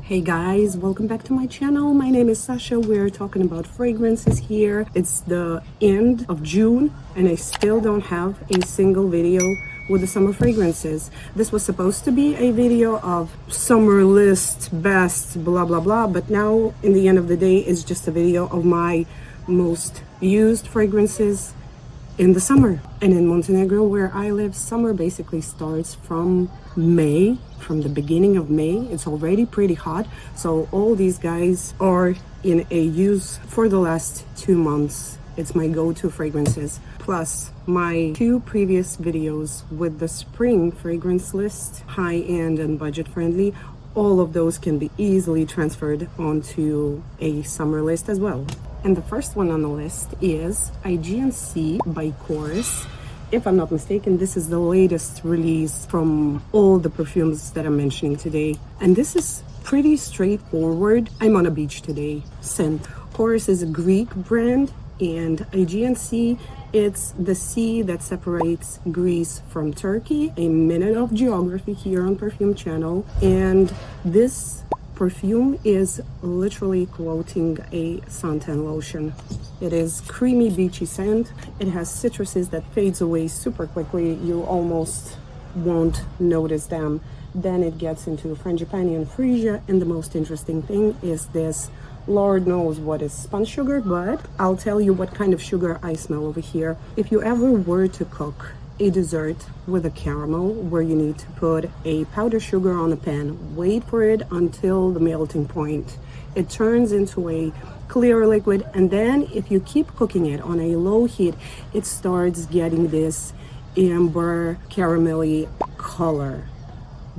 Hey guys, welcome back to my channel. My name is Sasha. We're talking about fragrances here. It's the end of June and I still don't have a single video with the summer fragrances. This was supposed to be a video of summer list, best, blah blah blah, but now in the end of the day it's just a video of my most used fragrances in the summer. And in Montenegro, where I live, summer basically starts from May, from the beginning of May. It's already pretty hot, so all these guys are in a use for the last 2 months. It's my go-to fragrances, plus my 2 previous videos with the spring fragrance list, high-end and budget-friendly. All of those can be easily transferred onto a summer list as well. And the first one on the list is Agean by Korres. If I'm not mistaken, this is the latest release from all the perfumes that I'm mentioning today. And this is pretty straightforward. I'm on a beach today scent. Korres is a Greek brand, and Agean, it's the sea that separates Greece from Turkey. A minute of geography here on Perfume channel. And this perfume is literally quoting a suntan lotion. It is creamy, beachy scent. It has citruses that fades away super quickly. You almost won't notice them. Then it gets into frangipani and freesia, and the most interesting thing is this. Lord knows what is spun sugar, but I'll tell you what kind of sugar I smell over here. If you ever were to cook a dessert with a caramel where you need to put a powdered sugar on a pan, wait for it until the melting point. It turns into a clear liquid, and then if you keep cooking it on a low heat, it starts getting this amber caramelly color.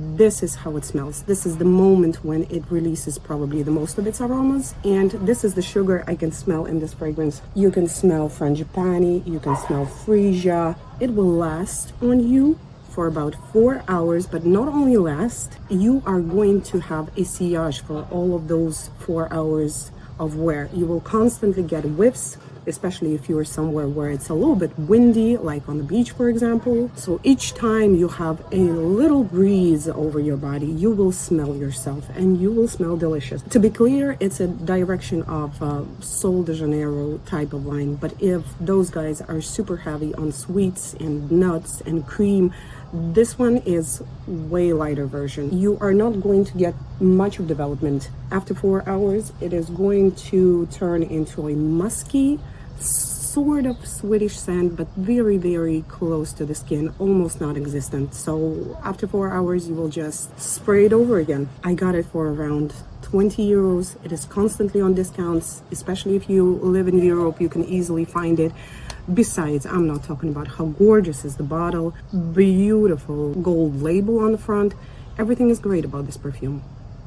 This is how it smells. This is the moment when it releases probably the most of its aromas, and this is the sugar I can smell in this fragrance. You can smell frangipani, you can smell freesia. It will last on you for about 4 hours, but not only last, you are going to have a sillage for all of those 4 hours of wear. You will constantly get whiffs, especially if you're somewhere where it's a little bit windy, like on the beach, for example. So each time you have a little breeze over your body, you will smell yourself and you will smell delicious. To be clear, it's a direction of Sol de Janeiro type of wine, but if those guys are super heavy on sweets and nuts and cream, this one is way lighter version. You are not going to get much of development. After 4 hours, it is going to turn into a musky, sort of Swedish scent, but very, very close to the skin, almost non-existent. So after 4 hours, you will just spray it over again. I got it for around 20 euros. It is constantly on discounts, especially if you live in Europe, you can easily find it. Besides, I'm not talking about how gorgeous is the bottle, beautiful gold label on the front. Everything is great about this perfume.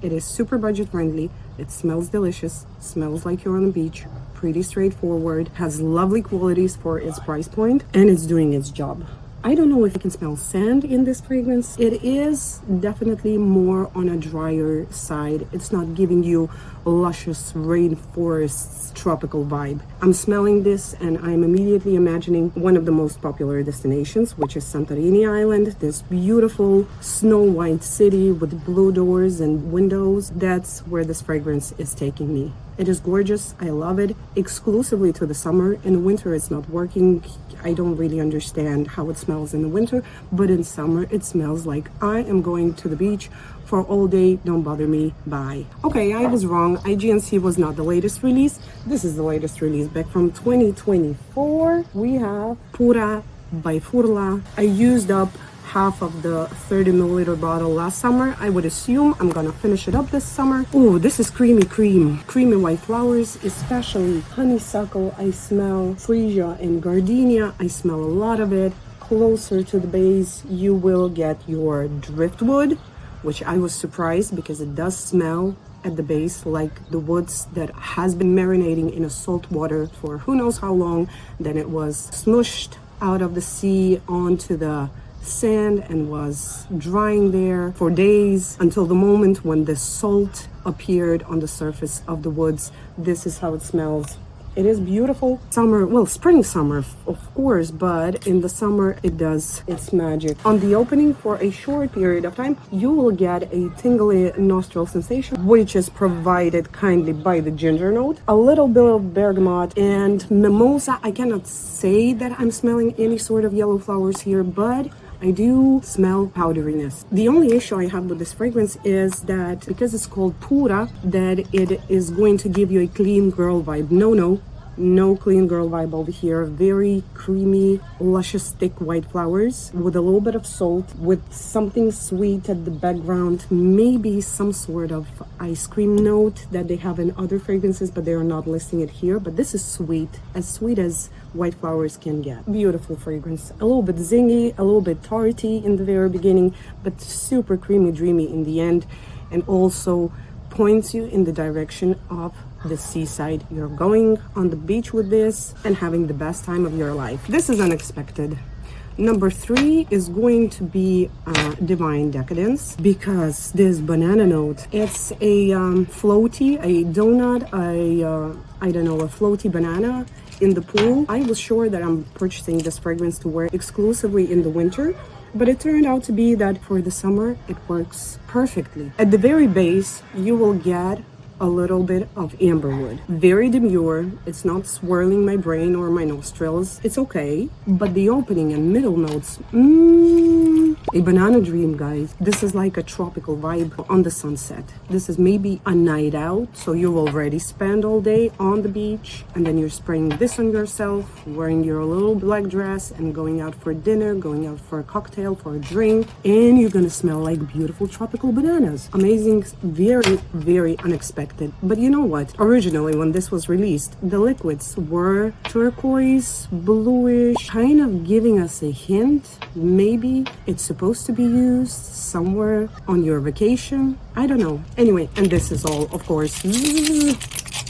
It is super budget friendly, it smells delicious, smells like you're on the beach, pretty straightforward, has lovely qualities for its price point, and it's doing its job. I don't know if you can smell sand in this fragrance. It is definitely more on a drier side. It's not giving you luscious rainforests tropical vibe. I'm smelling this and I'm immediately imagining one of the most popular destinations, which is Santorini Island, this beautiful snow white city with blue doors and windows. That's where this fragrance is taking me. It is gorgeous. I love it. Exclusively to the summer. In the winter, it's not working. I don't really understand how it smells in the winter, but in summer, it smells like I am going to the beach for all day. Don't bother me. Bye. Okay, I was wrong. Agean was not the latest release. This is the latest release back from 2024. We have Pura Furla. I used up half of the 30 milliliter bottle last summer. I would assume I'm gonna finish it up this summer. Oh, this is creamy white flowers, especially honeysuckle. I smell freesia and gardenia. I smell a lot of it. Closer to the base, you will get your driftwood, which I was surprised because it does smell at the base like the woods that has been marinating in a salt water for who knows how long. Then it was smooshed out of the sea onto the sand and was drying there for days until the moment when the salt appeared on the surface of the woods. This is how it smells It is beautiful. Summer, well, spring, summer, of course, but in the summer, it does its magic. On the opening, for a short period of time, you will get a tingly nostril sensation, which is provided kindly by the ginger note, a little bit of bergamot and mimosa. I cannot say that I'm smelling any sort of yellow flowers here, but I do smell powderiness. The only issue I have with this fragrance is that because it's called Pura, that it is going to give you a clean girl vibe. No clean girl vibe over here. Very creamy, luscious, thick white flowers with a little bit of salt, with something sweet at the background, maybe some sort of ice cream note that they have in other fragrances, but they are not listing it here. But this is sweet as white flowers can get. Beautiful fragrance. A little bit zingy, a little bit tarty in the very beginning, but super creamy, dreamy in the end, and also points you in the direction of the seaside. You're going on the beach with this and having the best time of your life. This is unexpected. Number 3 is going to be Divine Decadence, because this banana note, it's a floaty, a donut, I don't know, a floaty banana in the pool. I was sure that I'm purchasing this fragrance to wear exclusively in the winter, but it turned out to be that for the summer, it works perfectly. At the very base, you will get a little bit of amberwood. Very demure. It's not swirling my brain or my nostrils. It's okay. But the opening and middle notes, a banana dream, guys. This is like a tropical vibe on the sunset. This is maybe a night out, so you already spend all day on the beach, and then you're spraying this on yourself, wearing your little black dress and going out for dinner, going out for a cocktail, for a drink, and you're gonna smell like beautiful tropical bananas. Amazing, very, very unexpected. But you know what? Originally, when this was released, the liquids were turquoise, bluish, kind of giving us a hint. Maybe it's supposed to be used somewhere on your vacation. I don't know. Anyway, and this is all, of course,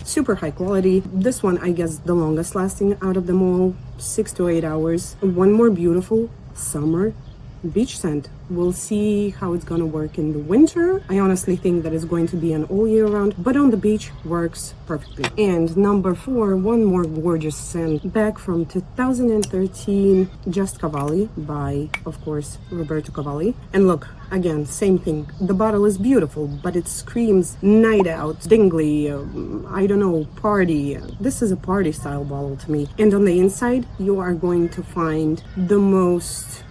super high quality. This one, I guess, the longest lasting out of them all, 6 to 8 hours. One more beautiful summer beach scent. We'll see how it's gonna work in the winter. I honestly think that it's going to be an all year round, but on the beach works perfectly. And number 4, one more gorgeous scent back from 2013, Just Cavalli by, of course, Roberto Cavalli. And look, again, same thing. The bottle is beautiful, but it screams night out, dingly, I don't know, party. This is a party style bottle to me. And on the inside, you are going to find the most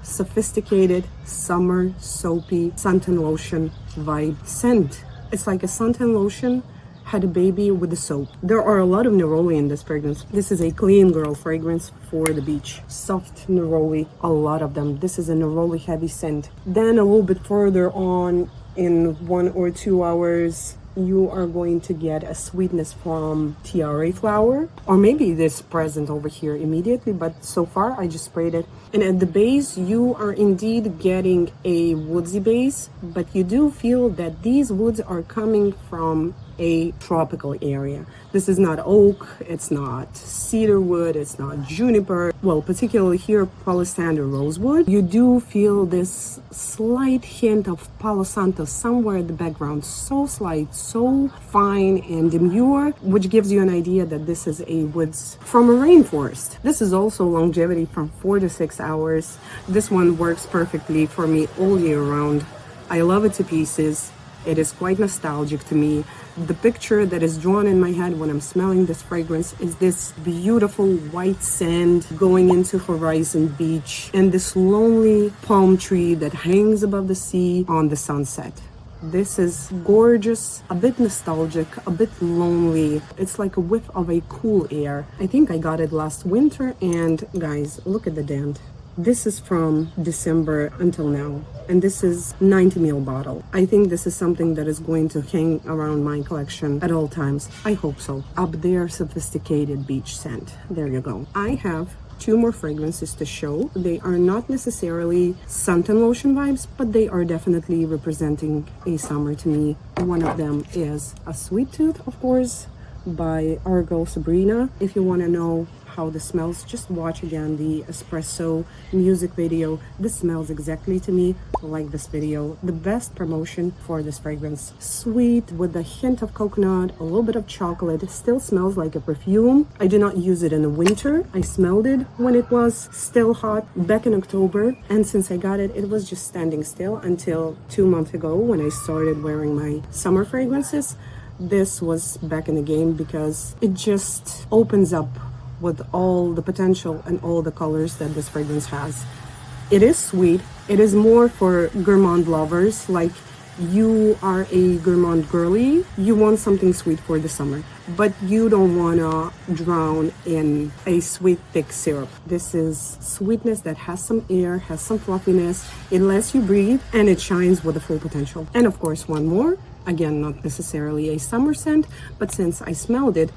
sophisticated summer soapy suntan lotion vibe scent. It's like a suntan lotion had a baby with the soap. There are a lot of neroli in this fragrance. This is a clean girl fragrance for the beach. Soft neroli, a lot of them. This is a neroli heavy scent. Then a little bit further on, in 1 or 2 hours, you are going to get a sweetness from tiare flower, or maybe this present over here immediately, but so far I just sprayed it. And at the base, you are indeed getting a woodsy base, but you do feel that these woods are coming from a tropical area. This is not oak, it's not cedar wood, it's not juniper. Well, particularly here, Palisander rosewood. You do feel this slight hint of Palo Santo somewhere in the background. So slight, so fine and demure, which gives you an idea that this is a woods from a rainforest. This is also longevity from 4 to 6 hours. This one works perfectly for me all year round. I love it to pieces. It is quite nostalgic to me. The picture that is drawn in my head when I'm smelling this fragrance is this beautiful white sand going into Horizon Beach and this lonely palm tree that hangs above the sea on the sunset. This is gorgeous, a bit nostalgic, a bit lonely. It's like a whiff of a cool air. I think I got it last winter, and guys, look at the dent. This is from December until now, and this is 90 ml bottle. I think this is something that is going to hang around my collection at all times. I hope so. Up there, sophisticated beach scent. There you go. I have 2 more fragrances to show. They are not necessarily suntan lotion vibes, but they are definitely representing a summer to me. One of them is a Sweet Tooth, of course, by our girl Sabrina. If you want to know how this smells, just watch again the espresso music video. This smells exactly to me like this video. The best promotion for this fragrance. Sweet with a hint of coconut, a little bit of chocolate. It still smells like a perfume. I do not use it in the winter. I smelled it when it was still hot back in October, and since I got it, it was just standing still until 2 months ago when I started wearing my summer fragrances. This was back in the game because it just opens up with all the potential and all the colors that this fragrance has. It is sweet. It is more for gourmand lovers, like you are a gourmand girly, you want something sweet for the summer, but you don't want to drown in a sweet thick syrup. This is sweetness that has some air, has some fluffiness, it lets you breathe, and it shines with the full potential. And of course, one more. Again, not necessarily a summer scent, but since I smelled it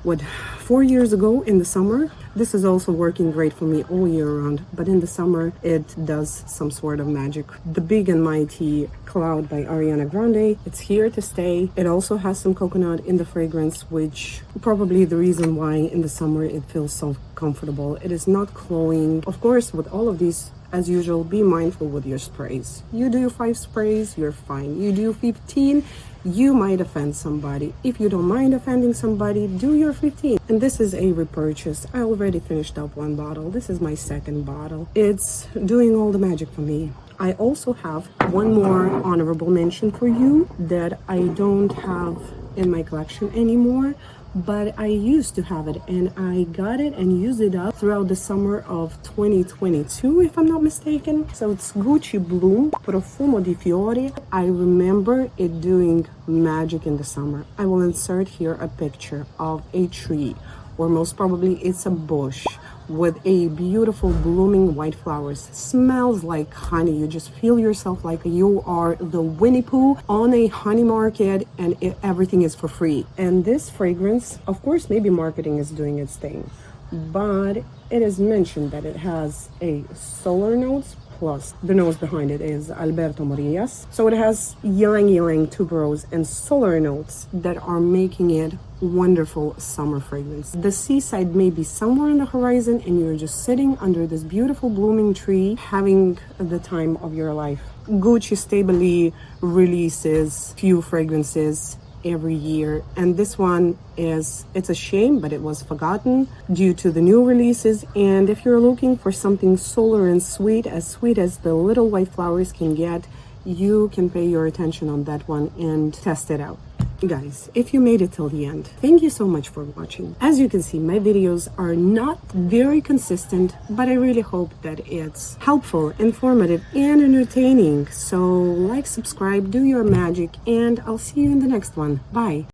4 years ago in the summer, this is also working great for me all year round. But in the summer, it does some sort of magic. The Big and Mighty Cloud by Ariana Grande. It's here to stay. It also has some coconut in the fragrance, which probably the reason why in the summer it feels so comfortable. It is not cloying. Of course, with all of these, as usual, be mindful with your sprays. You do 5 sprays, you're fine. You do 15, you might offend somebody. If you don't mind offending somebody, do your 15. And this is a repurchase. I already finished up 1 bottle. This is my 2nd bottle. It's doing all the magic for me. I also have one more honorable mention for you that I don't have in my collection anymore, but I used to have it, and I got it and used it up throughout the summer of 2022, if I'm not mistaken. So it's Gucci Bloom Profumo di Fiori. I remember it doing magic in the summer. I will insert here a picture of a tree, or most probably it's a bush with a beautiful blooming white flowers. Smells like honey. You just feel yourself like you are the Winnie Pooh on a honey market, and everything is for free. And this fragrance, of course, maybe marketing is doing its thing, but it is mentioned that it has a solar notes, plus the nose behind it is Alberto Morillas. So it has ylang ylang tuberose and solar notes that are making it wonderful summer fragrance. The seaside may be somewhere on the horizon, and you're just sitting under this beautiful blooming tree having the time of your life. Gucci stably releases few fragrances every year, and this one it's a shame, but it was forgotten due to the new releases. And if you're looking for something solar and sweet as the little white flowers can get, you can pay your attention on that one and test it out. Guys, if you made it till the end, thank you so much for watching. As you can see, my videos are not very consistent, but I really hope that it's helpful, informative, and entertaining. So like, subscribe, do your magic, and I'll see you in the next one. Bye.